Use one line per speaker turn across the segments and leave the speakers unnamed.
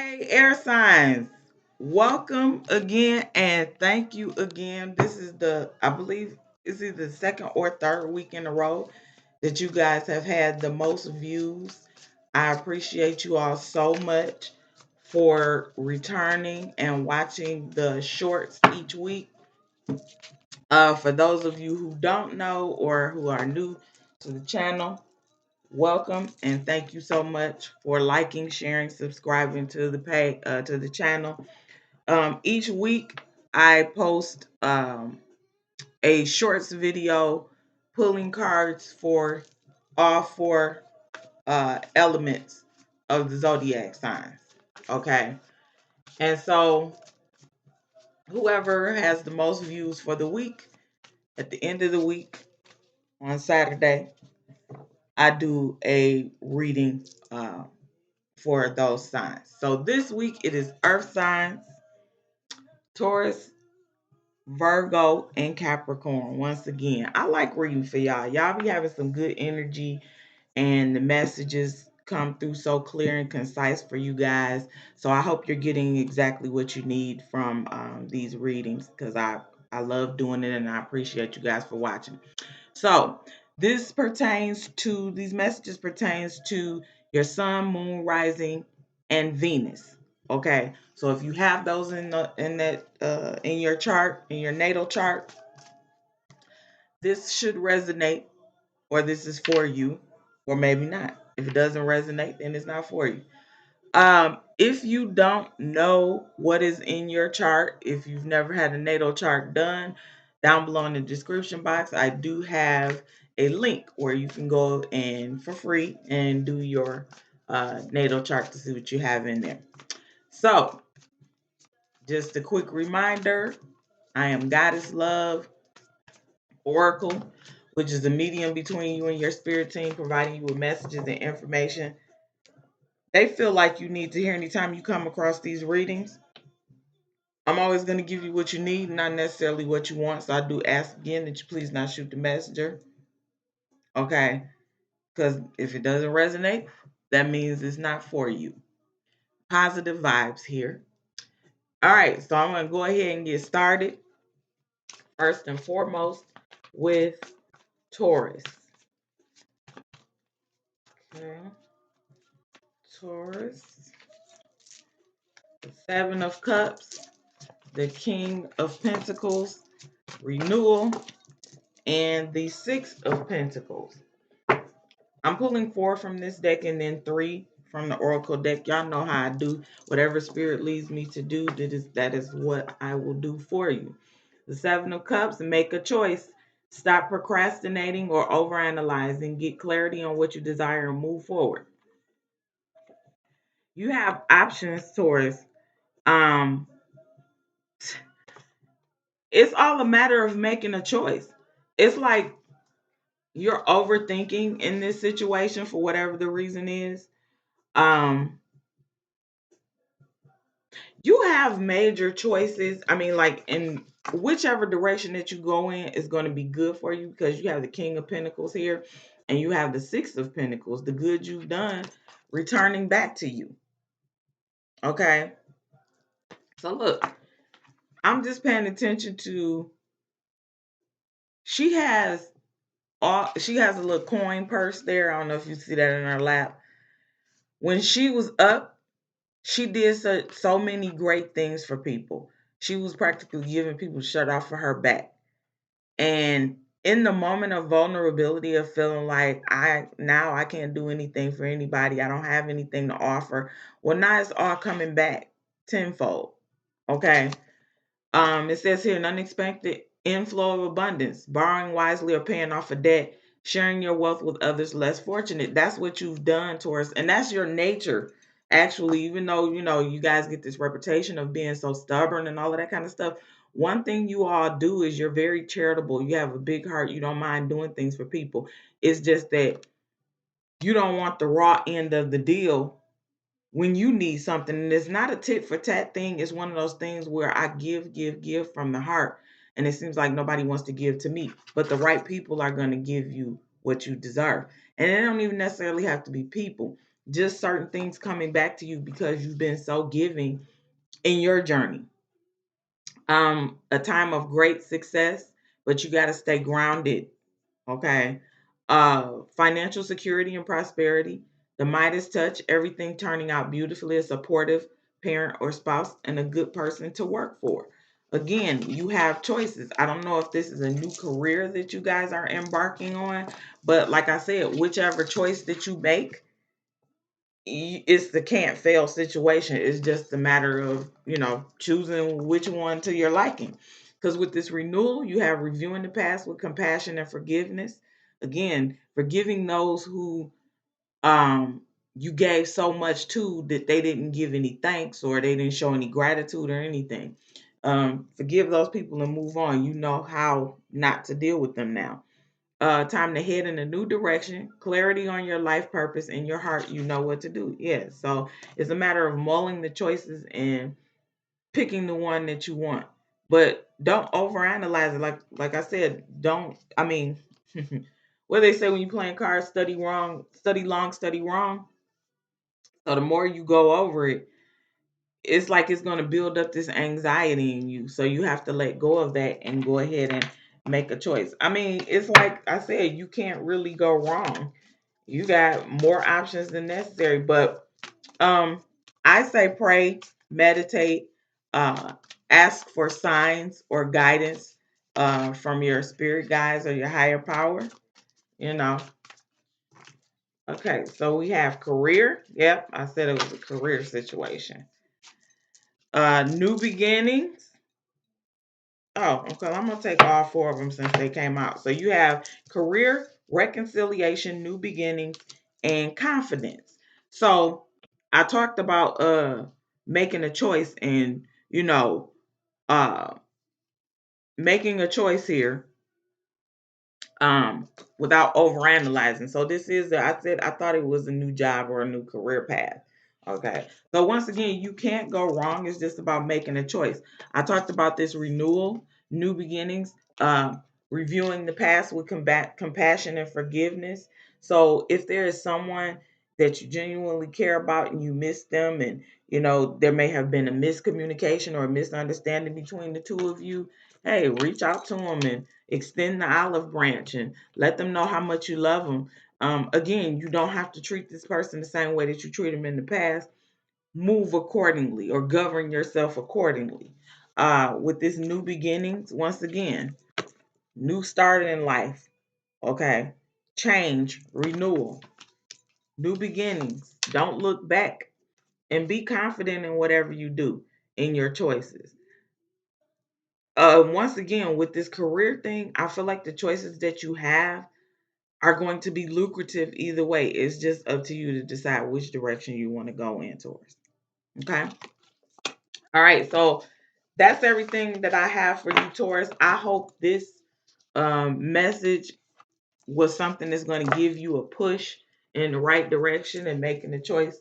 Hey, air signs, welcome again and thank you again. This is I believe, it's either the second or third week in a row that you guys have had the most views. I appreciate you all so much for returning and watching the shorts each week. For those of you who don't know or who are new to the channel, welcome and thank you so much for liking, sharing, subscribing to the page, to the channel. Each week I post a shorts video pulling cards for all four elements of the zodiac signs. Okay, and so whoever has the most views for the week, at the end of the week on Saturday, I do a reading for those signs. So this week it is Earth signs, Taurus, Virgo, and Capricorn. Once again, I like reading for y'all. Y'all be having some good energy, and the messages come through so clear and concise for you guys. So I hope you're getting exactly what you need from these readings, because I love doing it and I appreciate you guys for watching. So these messages pertains to your sun, moon, rising, and Venus. Okay. So if you have those in your chart, in your natal chart, this should resonate, or this is for you, or maybe not. If it doesn't resonate, then it's not for you. If you don't know what is in your chart, if you've never had a natal chart done, down below in the description box, I do have a link where you can go and for free and do your natal chart to see what you have in there. So, just a quick reminder, I am Goddess Love Oracle, which is the medium between you and your spirit team, providing you with messages and information they feel like you need to hear anytime you come across these readings. I'm always going to give you what you need, not necessarily what you want. So I do ask again that you please not shoot the messenger. Okay. Because if it doesn't resonate, that means it's not for you. Positive vibes here. All right. So I'm going to go ahead and get started. First and foremost with Taurus. Okay. Taurus. The Seven of Cups. The King of Pentacles. Renewal. And the Six of Pentacles. I'm pulling 4 from this deck and then 3 from the Oracle deck. Y'all know how I do. Whatever spirit leads me to do, that is what I will do for you. The Seven of Cups, make a choice. Stop procrastinating or overanalyzing. Get clarity on what you desire and move forward. You have options, Taurus. Um, it's all a matter of making a choice. It's like you're overthinking in this situation for whatever the reason is. Um, you have major choices. I mean, like in whichever direction that you go in is going to be good for you, because you have the King of Pentacles here and you have the Six of Pentacles, the good you've done returning back to you. Okay. So look, I'm just paying attention to, she has she has a little coin purse there. I don't know if you see that in her lap. When she was up, she did so many great things for people. She was practically giving people shut off for her back. And in the moment of vulnerability, of feeling like I can't do anything for anybody, I don't have anything to offer. Well, now it's all coming back tenfold. Okay. It says here an unexpected inflow of abundance, borrowing wisely or paying off a debt, sharing your wealth with others less fortunate. That's what you've done, Taurus, and that's your nature. Actually, even though you guys get this reputation of being so stubborn and all of that kind of stuff, one thing you all do is you're very charitable. You have a big heart. You don't mind doing things for people. It's just that you don't want the raw end of the deal when you need something. And it's not a tit for tat thing. It's one of those things where I give from the heart. And it seems like nobody wants to give to me. But the right people are going to give you what you deserve. And it don't even necessarily have to be people. just certain things coming back to you because you've been so giving in your journey. A time of great success, but you got to stay grounded. Okay. Financial security and prosperity, the Midas touch, everything turning out beautifully, a supportive parent or spouse, and a good person to work for. Again, you have choices. I don't know if this is a new career that you guys are embarking on, but like I said, whichever choice that you make, it's the can't fail situation. It's just a matter of, choosing which one to your liking. Because with this renewal, you have reviewing the past with compassion and forgiveness. Again, forgiving those who um you gave so much to that they didn't give any thanks or they didn't show any gratitude or anything. Forgive those people and move on. You know how not to deal with them now. Time to head in a new direction, clarity on your life purpose, in your heart, you know what to do. Yeah, so it's a matter of mulling the choices and picking the one that you want. But don't overanalyze it. Like I said, don't. I mean, what they say when you playing cards, study wrong, study long, study wrong. So the more you go over it, it's like it's going to build up this anxiety in you. So you have to let go of that and go ahead and make a choice. I mean, it's like I said, you can't really go wrong. You got more options than necessary. But um I say pray, meditate, uh ask for signs or guidance from your spirit guides or your higher power, you know. Okay, so we have career. Yep, I said it was a career situation. New beginnings. Oh, okay. I'm gonna take all four of them since they came out. So you have career, reconciliation, new beginnings, and confidence. So I talked about making a choice and uh making a choice here um without overanalyzing. So this is I said I thought it was a new job or a new career path. Okay. So once again, you can't go wrong. It's just about making a choice. I talked about this renewal, new beginnings, reviewing the past with compassion and forgiveness. So if there is someone that you genuinely care about and you miss them and there may have been a miscommunication or a misunderstanding between the two of you, hey, reach out to them and extend the olive branch and let them know how much you love them. Again, you don't have to treat this person the same way that you treat them in the past. Move accordingly or govern yourself accordingly. With this new beginnings, once again, new start in life. Okay. Change, renewal, new beginnings. Don't look back and be confident in whatever you do in your choices. Once again, with this career thing, I feel like the choices that you have are going to be lucrative either way. It's just up to you to decide which direction you want to go in towards. Okay. All right. So that's everything that I have for you, Taurus. I hope this message was something that's going to give you a push in the right direction and making a choice.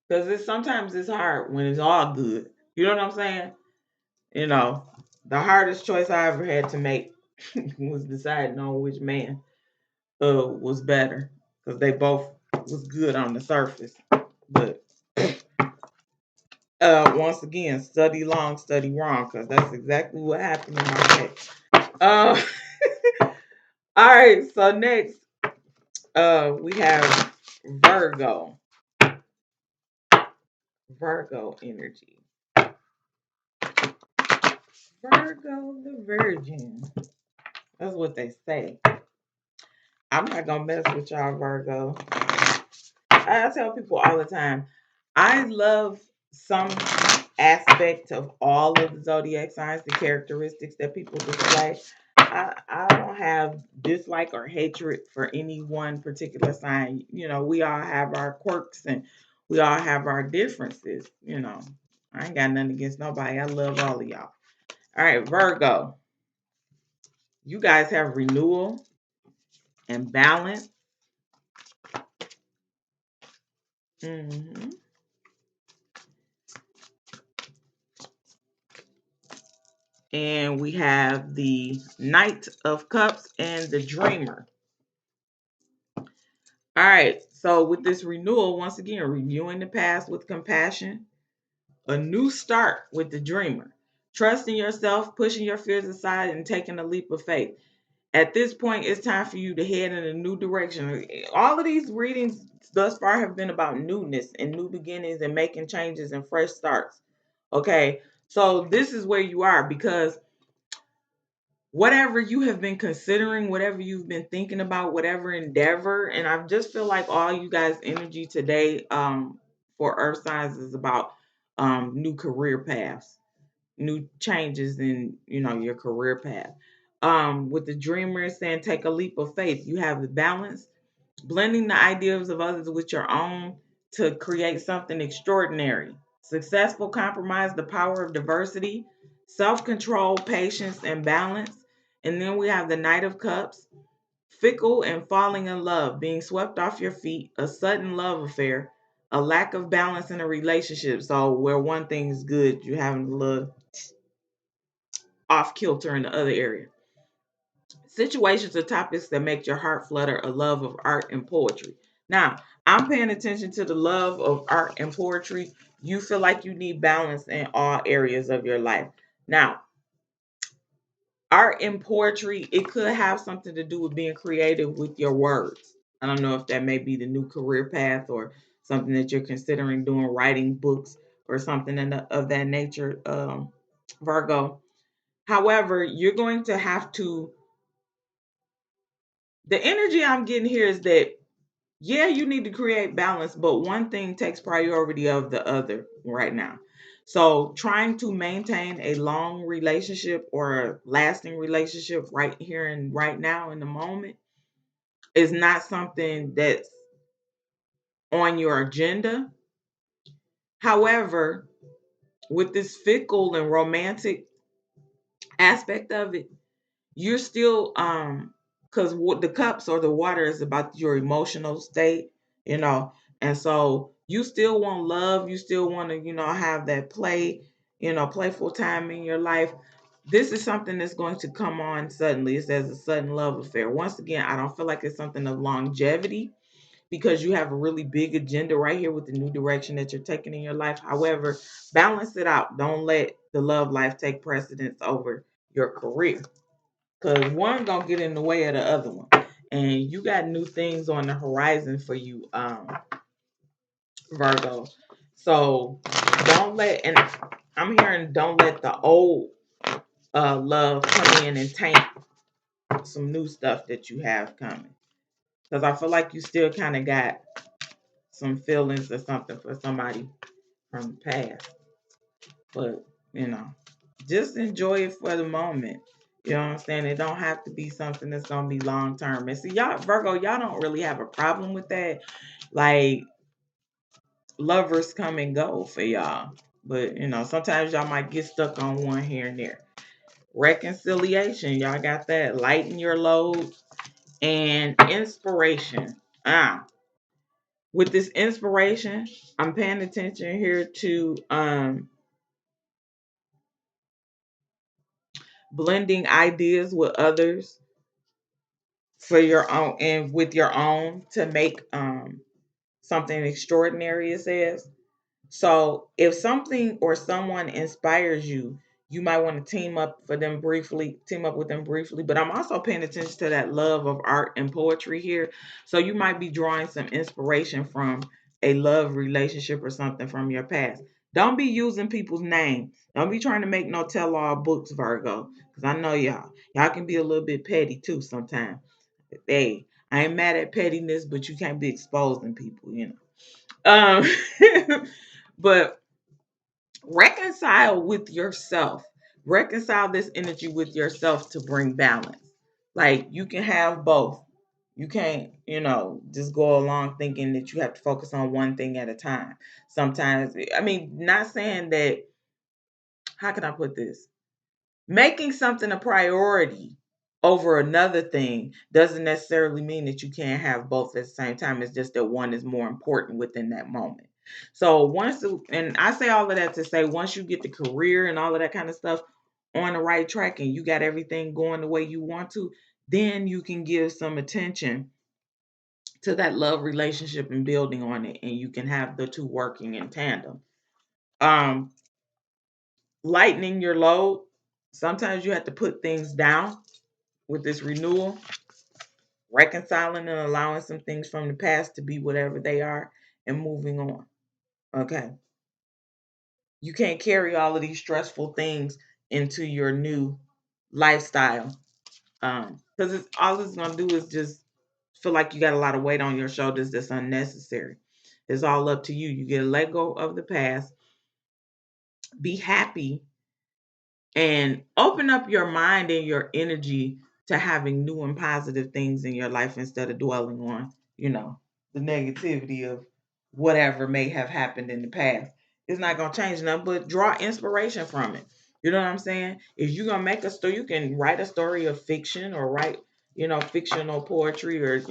Because sometimes it's hard when it's all good. You know what I'm saying? You know, the hardest choice I ever had to make was deciding on which man was better because they both was good on the surface. But once again, study long, study wrong, because that's exactly what happened in my case. Uh, all right, so next we have Virgo. Virgo energy. Virgo the Virgin. That's what they say. I'm not gonna mess with y'all, Virgo. I tell people all the time, I love some aspect of all of the zodiac signs, the characteristics that people display. I don't have dislike or hatred for any one particular sign. We all have our quirks and we all have our differences. I ain't got nothing against nobody. I love all of y'all. All right, Virgo, you guys have renewal and balance. hmm And we have the Knight of Cups and the Dreamer. All right. So with this renewal, once again, reviewing the past with compassion, a new start with the dreamer, trusting yourself, pushing your fears aside, and taking a leap of faith. At this point, it's time for you to head in a new direction. All of these readings thus far have been about newness and new beginnings and making changes and fresh starts. Okay. So this is where you are because whatever you have been considering, whatever you've been thinking about, whatever endeavor, and I just feel like all you guys' energy today for Earth signs is about new career paths, new changes in your career path. With the dreamer saying take a leap of faith, you have the balance, blending the ideas of others with your own to create something extraordinary. Successful compromise, the power of diversity, self control, patience, and balance. And then we have the Knight of Cups, fickle and falling in love, being swept off your feet, a sudden love affair, a lack of balance in a relationship. So, where one thing is good, you're having a little off kilter in the other area. Situations or topics that make your heart flutter, a love of art and poetry. Now, I'm paying attention to the love of art and poetry. You feel like you need balance in all areas of your life. Now, art and poetry, it could have something to do with being creative with your words. I don't know if that may be the new career path or something that you're considering doing, writing books or something of that nature, Virgo. However, you're going to have to, the energy I'm getting here is that, yeah, you need to create balance, but one thing takes priority of the other right now. So, trying to maintain a long relationship or a lasting relationship right here and right now in the moment is not something that's on your agenda. However, with this fickle and romantic aspect of it, you're still because what the cups or the water is about your emotional state, you know, and so you still want love, you still want to have that playful time in your life. This is something that's going to come on suddenly. It says a sudden love affair. Once again, I don't feel like it's something of longevity because you have a really big agenda right here with the new direction that you're taking in your life. However, balance it out. Don't let the love life take precedence over your career, because one gonna get in the way of the other one, and you got new things on the horizon for you, Virgo. So don't let, and I'm hearing, don't let the old love come in and taint some new stuff that you have coming, because I feel like you still kind of got some feelings or something for somebody from the past, but you know just enjoy it for the moment. You know what I'm saying? It don't have to be something that's gonna be long term. And see, y'all, Virgo, y'all don't really have a problem with that. Like, lovers come and go for y'all. But sometimes y'all might get stuck on one here and there. Reconciliation, y'all got that. Lighten your load and inspiration. Ah, with this inspiration, I'm paying attention here to blending ideas with others for your own and with your own to make something extraordinary, it says. So if something or someone inspires you, you might want to team up with them briefly. But I'm also paying attention to that love of art and poetry here. So you might be drawing some inspiration from a love relationship or something from your past. Don't be using people's name. Don't be trying to make no tell-all books, Virgo. Because I know y'all. Y'all can be a little bit petty too sometimes. Hey, I ain't mad at pettiness, but you can't be exposing people. Um, but reconcile with yourself. Reconcile this energy with yourself to bring balance. Like, you can have both. You can't, just go along thinking that you have to focus on one thing at a time. Sometimes, I mean, not saying that, how can I put this? Making something a priority over another thing doesn't necessarily mean that you can't have both at the same time. It's just that one is more important within that moment. So and I say all of that to say, once you get the career and all of that kind of stuff on the right track and you got everything going the way you want to, then you can give some attention to that love relationship and building on it, and you can have the two working in tandem. Um, Lightening your load. Sometimes you have to put things down with this renewal, reconciling and allowing some things from the past to be whatever they are and moving on. Okay. You can't carry all of these stressful things into your new lifestyle. Because it's all it's gonna do is just feel like you got a lot of weight on your shoulders that's unnecessary. It's all up to you. You get to let go of the past, be happy, and open up your mind and your energy to having new and positive things in your life instead of dwelling on, the negativity of whatever may have happened in the past. It's not going to change nothing, but draw inspiration from it. You know what I'm saying? If you're going to make a story, you can write a story of fiction or write, fictional poetry or,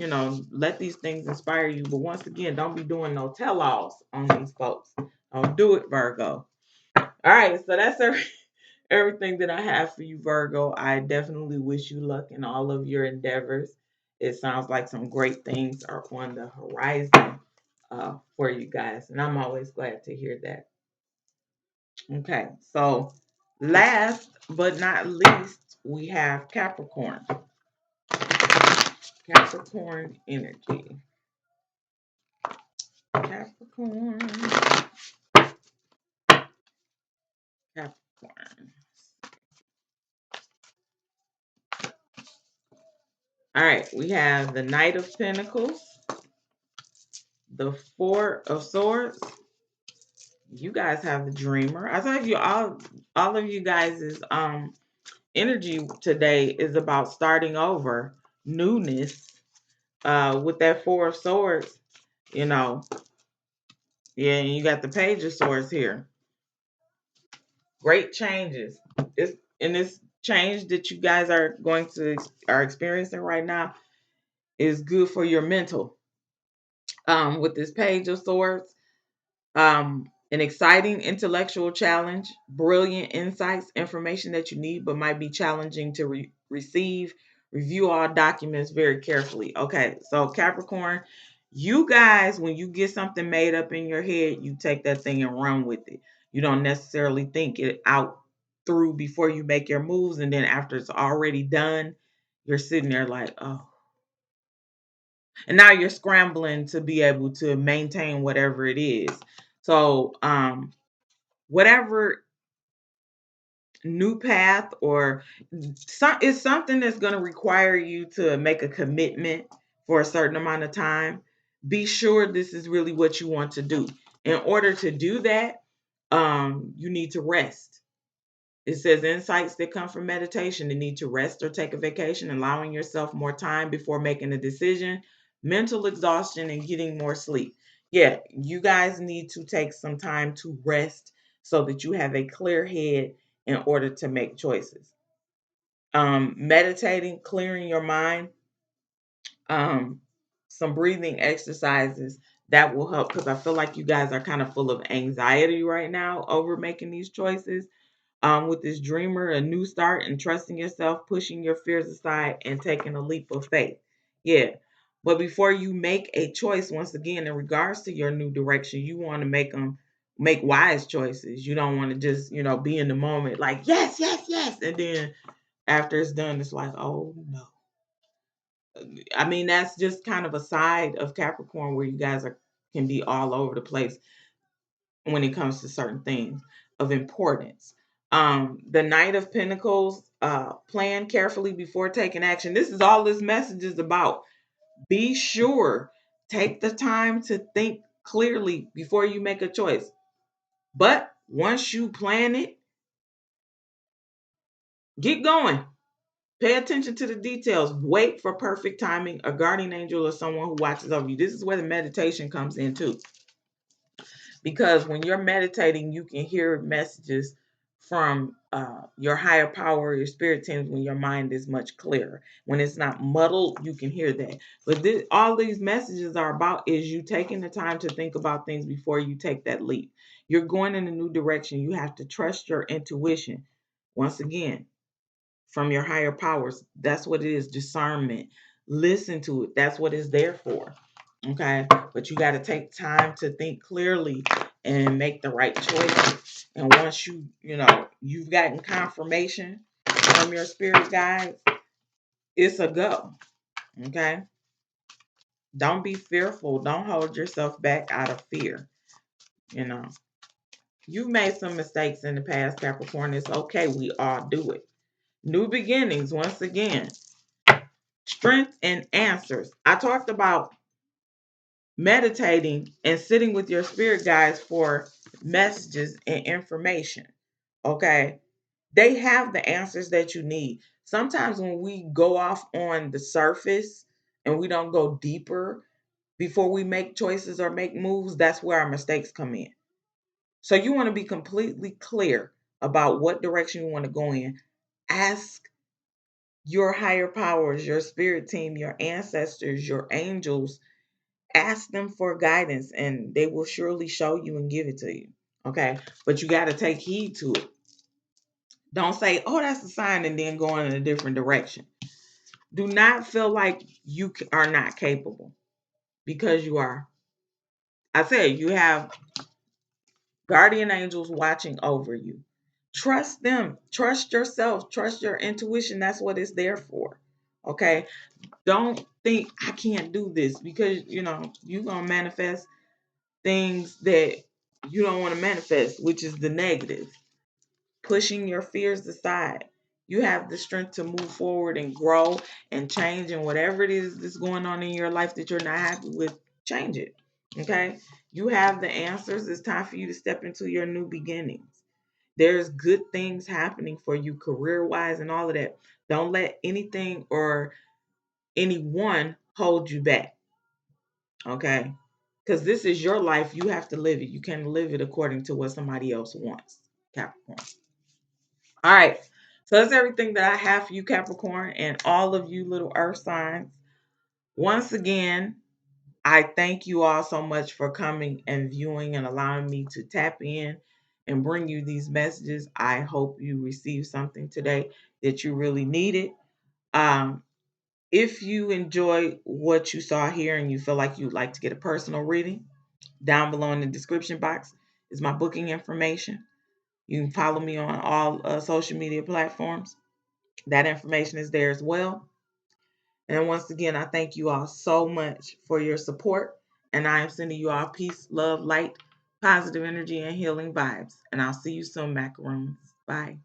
let these things inspire you. But once again, don't be doing no tell alls on these folks. Don't do it, Virgo. All right, so that's everything that I have for you, Virgo. I definitely wish you luck in all of your endeavors. It sounds like some great things are on the horizon for you guys, and I'm always glad to hear that. Okay, so last but not least, we have Capricorn. Capricorn energy. Capricorn. Capricorn. All right, we have the Knight of Pentacles, the Four of Swords. You guys have the Dreamer. I thought you all of you guys' energy today is about starting over, newness. With that Four of Swords, you know, yeah, and you got the Page of Swords here. Great changes. It's and this change that you guys are experiencing right now is good for your mental. With this Page of Swords, an exciting intellectual challenge, brilliant insights, information that you need but might be challenging to receive. Review all documents very carefully. Okay, so Capricorn, you guys, when you get something made up in your head, you take that thing and run with it. You don't necessarily think it out through before you make your moves, and then after it's already done, you're sitting there like, oh. And now you're scrambling to be able to maintain whatever it is. So, whatever new path or it's something that's going to require you to make a commitment for a certain amount of time, be sure this is really what you want to do. In order to do that, you need to rest. It says insights that come from meditation. You need to rest or take a vacation, allowing yourself more time before making a decision, mental exhaustion, and getting more sleep. Yeah, you guys need to take some time to rest so that you have a clear head in order to make choices. Meditating, clearing your mind, um, some breathing exercises that will help because I feel like you guys are kind of full of anxiety right now over making these choices. With this dreamer, a new start and trusting yourself, pushing your fears aside and taking a leap of faith. Yeah. But before you make a choice, once again, in regards to your new direction, you want to make wise choices. You don't want to just, be in the moment like, yes, yes, yes. And then after it's done, it's like, oh no. I mean, that's just kind of a side of Capricorn where you guys can be all over the place when it comes to certain things of importance. The Knight of Pentacles, plan carefully before taking action. This is all this message is about. Be sure, take the time to think clearly before you make a choice. But once you plan it, get going. Pay attention to the details. Wait for perfect timing, a guardian angel, or someone who watches over you. This is where the meditation comes in too. Because when you're meditating, you can hear messages from your higher power, your spirit teams, when your mind is much clearer. When it's not muddled, you can hear that. But all these messages are about is you taking the time to think about things before you take that leap. You're going in a new direction. You have to trust your intuition. Once again, from your higher powers. That's what it is, discernment. Listen to it. That's what it's there for. Okay, but you got to take time to think clearly and make the right choices. And once you've gotten confirmation from your spirit guides, it's a go. Okay, don't be fearful. Don't hold yourself back out of fear. You know, you've made some mistakes in the past, Capricorn. It's okay. We all do it. New beginnings, once again, strength and answers. I talked about meditating and sitting with your spirit guides for messages and information. Okay. They have the answers that you need. Sometimes when we go off on the surface and we don't go deeper before we make choices or make moves, that's where our mistakes come in. So you want to be completely clear about what direction you want to go in. Ask your higher powers, your spirit team, your ancestors, your angels. Ask them for guidance and they will surely show you and give it to you. Okay. But you got to take heed to it. Don't say, oh, that's a sign, and then go in a different direction. Do not feel like you are not capable because you are. I said you have guardian angels watching over you. Trust them. Trust yourself. Trust your intuition. That's what it's there for. Okay. Don't think I can't do this because you're going to manifest things that you don't want to manifest, which is the negative. Pushing your fears aside. You have the strength to move forward and grow and change, and whatever it is that's going on in your life that you're not happy with, change it. Okay? You have the answers. It's time for you to step into your new beginnings. There's good things happening for you career wise and all of that. Don't let anything or anyone hold you back. Okay? Because this is your life. You have to live it. You can't live it according to what somebody else wants. Capricorn. All right. So that's everything that I have for you, Capricorn, and all of you little earth signs. Once again, I thank you all so much for coming and viewing and allowing me to tap in and bring you these messages. I hope you received something today that you really needed. Um, if you enjoy what you saw here and you feel like you'd like to get a personal reading, down below in the description box is my booking information. You can follow me on all social media platforms. That information is there as well. And once again, I thank you all so much for your support. And I am sending you all peace, love, light, positive energy, and healing vibes. And I'll see you soon, macaroons. Bye.